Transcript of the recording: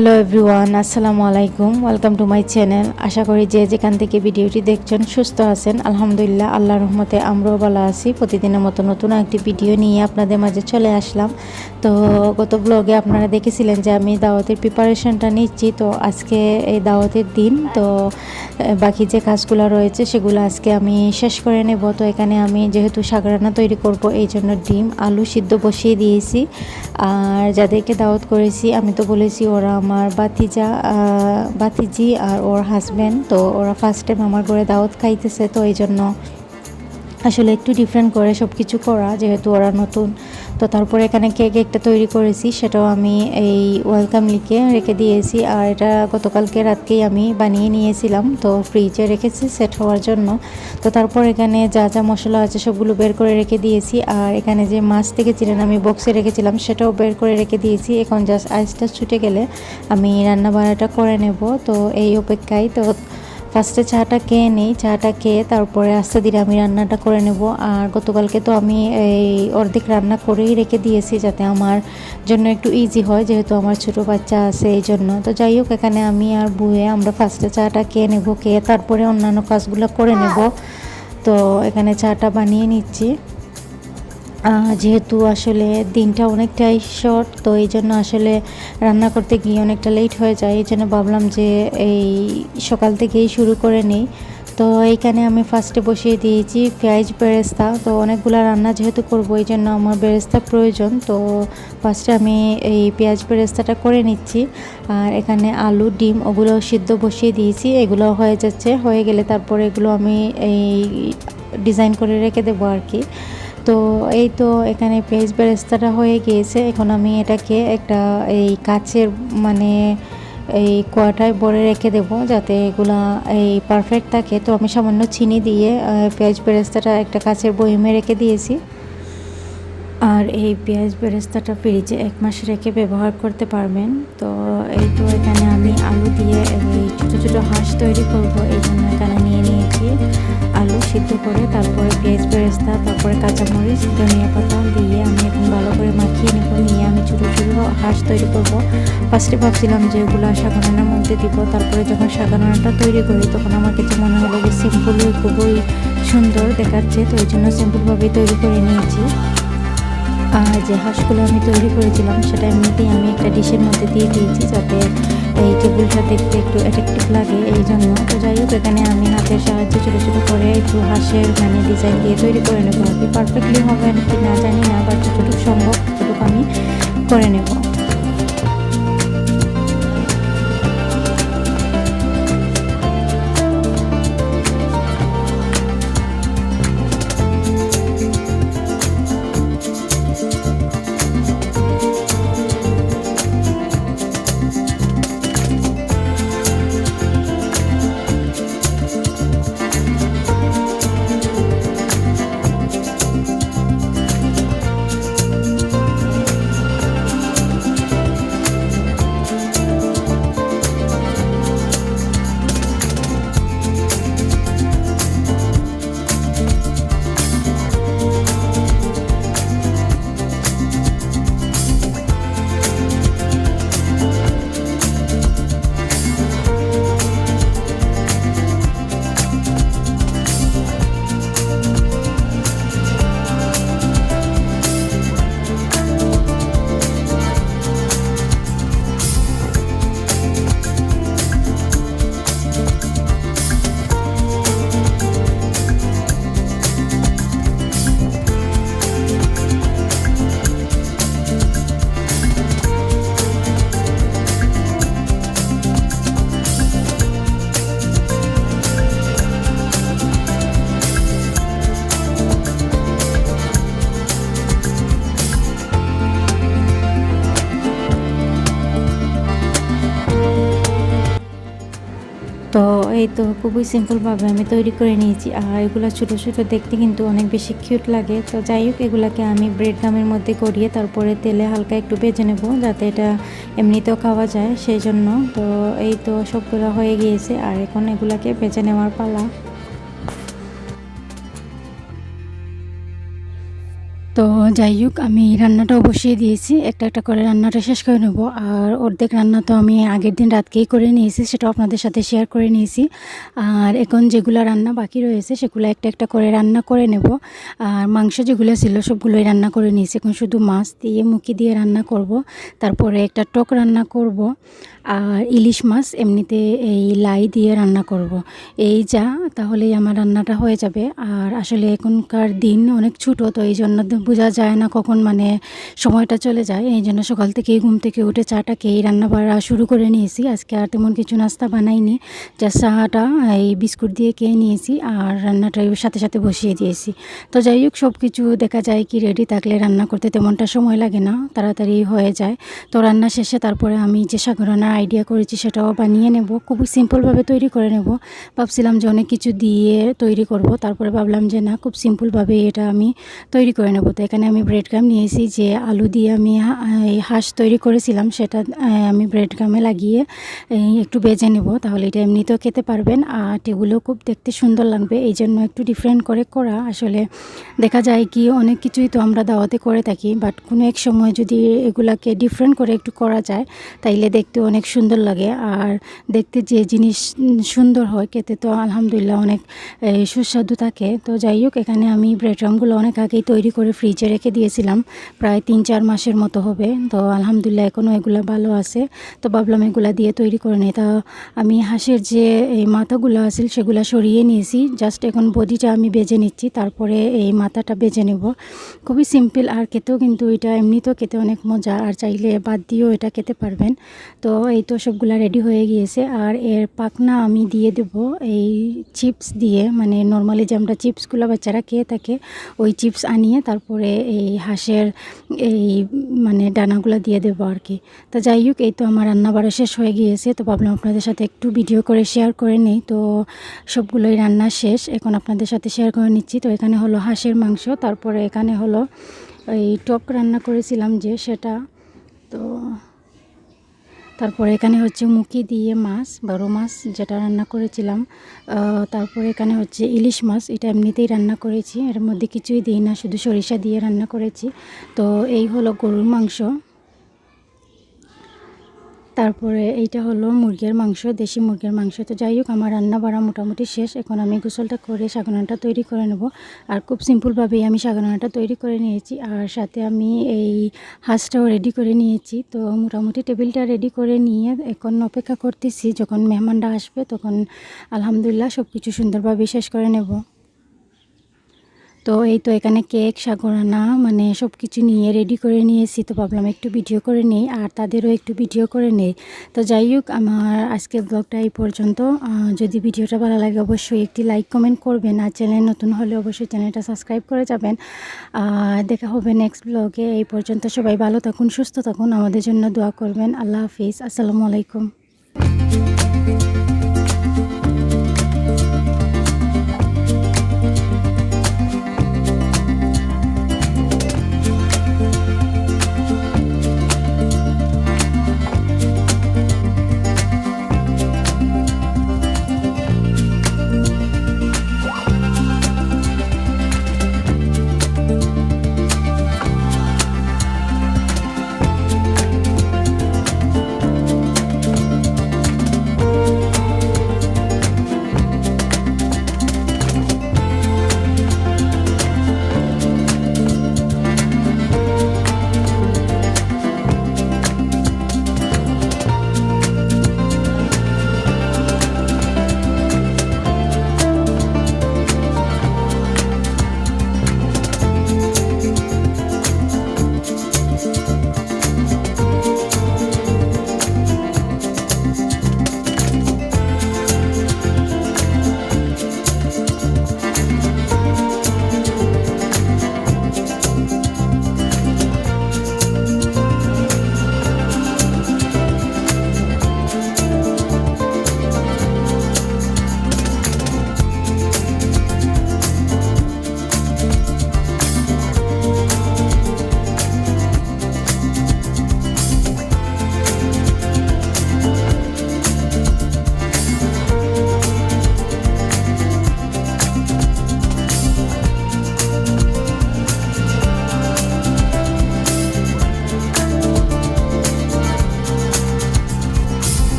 Hello everyone, আসসালামু আলাইকুম। Welcome to my channel. আশা করি যে যেখান থেকে ভিডিওটি দেখছেন সুস্থ আছেন। আলহামদুলিল্লাহ, আল্লাহর রহমতে আমরাও ভালো আছি। প্রতিদিনের মতো নতুন একটি ভিডিও নিয়ে আপনাদের মাঝে চলে আসলাম। তো গত ব্লগে আপনারা দেখেছিলেন যে আমি দাওয়াতের প্রিপারেশনটা নিচ্ছি। তো আজকে এই দাওয়াতের দিন, তো বাকি যে কাজগুলো রয়েছে সেগুলো আজকে আমি শেষ করে নেব। তো এখানে আমি যেহেতু শাক রান্না তৈরি করব, এই জন্য ডিম আলু সিদ্ধ বসিয়ে দিয়েছি। আর যাদেরকে দাওয়াত করেছি আমি তো বলেছি ওরা আমার বাতিজি আর ওর হাজব্যান্ড। তো ওরা ফার্স্ট টাইম আমার ঘরে দাওয়াত খাইতেছে, তো এই জন্য আসলে একটু ডিফারেন্ট করে সব কিছু করা, যেহেতু ওরা নতুন। তো তারপরে এখানে কেক একটা তৈরি করেছি, সেটাও আমি এই ওয়েলকাম লিখে রেখে দিয়েছি। আর এটা গতকালকে রাতকেই আমি বানিয়ে নিয়েছিলাম, তো ফ্রিজে রেখেছি সেট হওয়ার জন্য। তো তারপর এখানে যা যা মশলা আছে সবগুলো বের করে রেখে দিয়েছি। আর এখানে যে মাছ থেকেছিলেন আমি বক্সে রেখেছিলাম, সেটাও বের করে রেখে দিয়েছি। এখন জাস্ট আইসটা ছুটে গেলে আমি রান্না বান্নাটা করে নেব। তো এই অপেক্ষায় তো ফার্স্টে চাটা খেয়ে নিই, চাটা খেয়ে তারপরে আস্তে ধীরে আমি রান্নাটা করে নেব। আর গতকালকে তো আমি এই অর্ধেক রান্না করেই রেখে দিয়েছি, যাতে আমার জন্য একটু ইজি হয়, যেহেতু আমার ছোটো বাচ্চা আছে এই জন্য। তো যাই হোক, এখানে আমি আর বুয়ে আমরা ফার্স্টে চাটা খেয়ে নেব, খেয়ে তারপরে অন্যান্য কাজগুলো করে নেব। তো এখানে চাটা বানিয়ে নিচ্ছি। যেহেতু আসলে দিনটা অনেকটাই শর্ট, তো এই জন্য আসলে রান্না করতে গিয়ে অনেকটা লেট হয়ে যায়। এই জন্য ভাবলাম যে এই সকাল থেকেই শুরু করে নিই। তো এইখানে আমি ফার্স্টে বসিয়ে দিয়েছি পেঁয়াজ বেরেস্তা। তো অনেকগুলো রান্না যেহেতু করবো, এই জন্য আমার বেরেস্তা প্রয়োজন। তো ফার্স্টে আমি এই পেঁয়াজ বেরেস্তাটা করে নিচ্ছি। আর এখানে আলু ডিম ওগুলো সিদ্ধ বসিয়ে দিয়েছি, এগুলো হয়ে যাচ্ছে। হয়ে গেলে তারপরে এগুলো আমি এই ডিজাইন করে রেখে দেবো আর কি। তো এই তো এখানে পেঁয়াজ বেরেস্তাটা হয়ে গিয়েছে। এখন আমি এটাকে একটা এই কাচের এই কোয়াটায় ভরে রেখে দেবো, যাতে এগুলা এই পারফেক্ট থাকে। তো আমি সামান্য চিনি দিয়ে পেঁয়াজ বেরেস্তাটা একটা কাচের বয়মে রেখে দিয়েছি। আর এই পেঁয়াজ বেরেস্তাটা ফ্রিজে 1 মাস রেখে ব্যবহার করতে পারবেন। তো এই তো এখানে আমি আলু দিয়ে এই ছোটো ছোটো হাঁস তৈরি করব, এই জন্য এখানে নিয়ে নিয়েছি আলু সিদ্ধ করে, তারপরে পেঁয়াজ বেরেস্তা, তারপরে কাঁচামরিচ ধনিয়া পাতা দিয়ে আমি এখন ভালো করে মাখিয়ে নেব। নিয়ে আমি ছোটো ছোটো হাঁস তৈরি করব। ফার্স্টে ভাবছিলাম যে এগুলো শাকানার মধ্যে দিব, তারপরে যখন শাকানাটা তৈরি করি তখন আমার কাছে মনে হলো যে সিম্পলই খুবই সুন্দর দেখাচ্ছে, তো ওই জন্য সিম্পলভাবেই তৈরি করে নিয়েছি। আর যে হাঁসগুলো আমি তৈরি করেছিলাম সেটা এমনিতেই আমি একটা ডিশের মধ্যে দিয়ে দিয়েছি, যাতে এই টেবিলটা দেখতে একটু অ্যাট্রাকটিভ লাগে এই জন্য। তো যাই হোক, এখানে আমি হাতের সাহায্যে ছোটো ছোটো করে একটু হাঁসের ডিজাইন দিয়ে তৈরি করে নেবো আর কি। পারফেক্টলি হবে নাকি না জানি না, বাট যতটুকু সম্ভব ততটুকু আমি করে নেব। তো এই তো খুবই সিম্পলভাবে আমি তৈরি করে নিয়েছি। আর এগুলো ছোটো ছোটো দেখতে কিন্তু অনেক বেশি কিউট লাগে। তো যাই হোক, এগুলাকে আমি ব্রেড গামের মধ্যে করিয়ে তারপরে তেলে হালকা একটু ভেজে নেব, যাতে এটা এমনিতেও খাওয়া যায় সেই জন্য। তো এই তো সবগুলো হয়ে গিয়েছে, আর এখন এগুলাকে ভেজে নেওয়ার পালা। তো তো যাই হোক, আমি রান্নাটাও বসিয়ে দিয়েছি, একটা একটা করে রান্নাটা শেষ করে নেব। আর অর্ধেক রান্না তো আমি আগের দিন রাতকেই করে নিয়েছি, সেটাও আপনাদের সাথে শেয়ার করে নিয়েছি। আর এখন যেগুলো রান্না বাকি রয়েছে সেগুলো একটা একটা করে রান্না করে নেব। আর মাংস যেগুলো ছিল সবগুলোই রান্না করে নিয়েছি, এখন শুধু মাছ দিয়ে মুখি দিয়ে রান্না করব। তারপরে একটা টক রান্না করব, আর ইলিশ মাছ এমনিতে এই লাই দিয়ে রান্না করব। এই যা, তাহলেই আমার রান্নাটা হয়ে যাবে। আর আসলে এখনকার দিন অনেক ছোটো, তো এই জন্য বোঝা যায় না কখন মানে সময়টা চলে যায়। এই জন্য সকাল থেকেই ঘুম থেকে উঠে চাটা খেয়েই রান্না বাড়া শুরু করে নিয়েছি। আজকে আর তেমন কিছু নাস্তা বানাইনি, যা চাটা এই বিস্কুট দিয়ে খেয়ে নিয়েছি, আর রান্নাটা সাথে সাথে বসিয়ে দিয়েছি। তো যাই হোক, সব কিছু দেখা যায় কি রেডি থাকলে রান্না করতে তেমনটা সময় লাগে না, তাড়াতাড়ি হয়ে যায়। তো রান্না শেষে তারপরে আমি যে শাক রান্নার আইডিয়া করেছি সেটাও বানিয়ে নেব, খুবই সিম্পলভাবে তৈরি করে নেব। ভাবছিলাম যে অনেক কিছু দিয়ে তৈরি করব, তারপরে ভাবলাম যে না, খুব সিম্পলভাবে এটা আমি তৈরি করে নেব। তো এখানে আমি ব্রেড গাম নিয়েছি, যে আলু দিয়ে আমি হাঁস তৈরি করেছিলাম সেটা আমি ব্রেড গামে লাগিয়ে একটু ভেজে নেব, তাহলে এটা এমনিতেও খেতে পারবেন। আর এগুলো খুব দেখতে সুন্দর লাগবে, এই জন্য একটু ডিফারেন্ট করে করা। আসলে দেখা যায় কি অনেক কিছুই তো আমরা দাওয়াতে করে থাকি, বাট কোনো এক সময় যদি এগুলাকে ডিফারেন্ট করে একটু করা যায় তাইলে দেখতে অনেক সুন্দর লাগে। আর দেখতে যে জিনিস সুন্দর হয়, খেতে তো আলহামদুলিল্লাহ অনেক সুস্বাদু থাকে। তো যাই হোক, এখানে আমি ব্রেড ক্রাম্বগুলো অনেক আগেই তৈরি করে ফ্রিজে রেখে দিয়েছিলাম, প্রায় 3-4 মাসের মতো হবে। তো আলহামদুলিল্লাহ এখনও এগুলো ভালো আছে, তো ভাবলাম এগুলা দিয়ে তৈরি করে নিই। তা আমি হাঁসের যে এই মাথাগুলো আছে সেগুলো সরিয়ে নিয়েছি, জাস্ট এখন বডিটা আমি বেজে নিচ্ছি, তারপরে এই মাথাটা বেজে নেব। খুবই সিম্পল, আর খেতেও কিন্তু এটা এমনিতেও খেতে অনেক মজা, আর চাইলে বাদ দিয়েও এটা খেতে পারবেন। তো এই তো সবগুলা রেডি হয়ে গিয়েছে। আর এর পাকনা আমি দিয়ে দেব এই চিপস দিয়ে, মানে নর্মালি যে আমরা চিপসগুলো বাচ্চারা খেয়ে থাকে ওই চিপস আনিয়ে তারপরে এই হাঁসের এই মানে ডানাগুলো দিয়ে দেবো আর কি। তো যাই হোক, এই তো আমার রান্না বাড়া শেষ হয়ে গিয়েছে, তো ভাবলাম আপনাদের সাথে একটু ভিডিও করে শেয়ার করে নিই। তো সবগুলোই রান্না শেষ, এখন আপনাদের সাথে শেয়ার করে নিচ্ছি। তো এখানে হলো হাঁসের মাংস, তারপরে এখানে হলো এই টক রান্না করেছিলাম যে সেটা, তো তারপরে এখানে হচ্ছে মুখি দিয়ে মাছ, বড় মাছ যেটা রান্না করেছিলাম। তারপরে এখানে হচ্ছে ইলিশ মাছ, এটা এমনিতেই রান্না করেছি, এর মধ্যে কিছুই দিই না, শুধু সরিষা দিয়ে রান্না করেছি। তো এই হলো গরুর মাংস, তারপরে এইটা হলো মুরগির মাংস, দেশি মুরগির মাংস। তো যাই হোক, আমার রান্না বাড়া মোটামুটি শেষ, এখন আমি গোসলটা করে শাকনাটা তৈরি করে নেব। আর খুব সিম্পলভাবেই আমি শাকনাটা তৈরি করে নিয়েছি, আর সাথে আমি এই হাঁসটাও রেডি করে নিয়েছি। তো মোটামুটি টেবিলটা রেডি করে নিয়ে এখন অপেক্ষা করতেছি যখন মেহমানরা আসবে, তখন আলহামদুলিল্লাহ সব কিছু সুন্দরভাবে শেষ করে নেব। তো এই তো এখানে কেক, সাগরানা মানে সব কিছু নিয়ে রেডি করে নিয়েছি, তো ভাবলাম একটু ভিডিও করে নিই আর তাদেরও একটু ভিডিও করে নেই। তো যাই হোক, আমার আজকের ব্লগটা এই পর্যন্ত। যদি ভিডিওটা ভালো লাগে অবশ্যই একটি লাইক কমেন্ট করবেন, আর চ্যানেল নতুন হলে অবশ্যই চ্যানেলটা সাবস্ক্রাইব করে যাবেন। দেখা হবে নেক্সট ব্লগে। এই পর্যন্ত সবাই ভালো থাকুন, সুস্থ থাকুন, আমাদের জন্য দোয়া করবেন। আল্লাহ হাফিজ, আসসালামু আলাইকুম।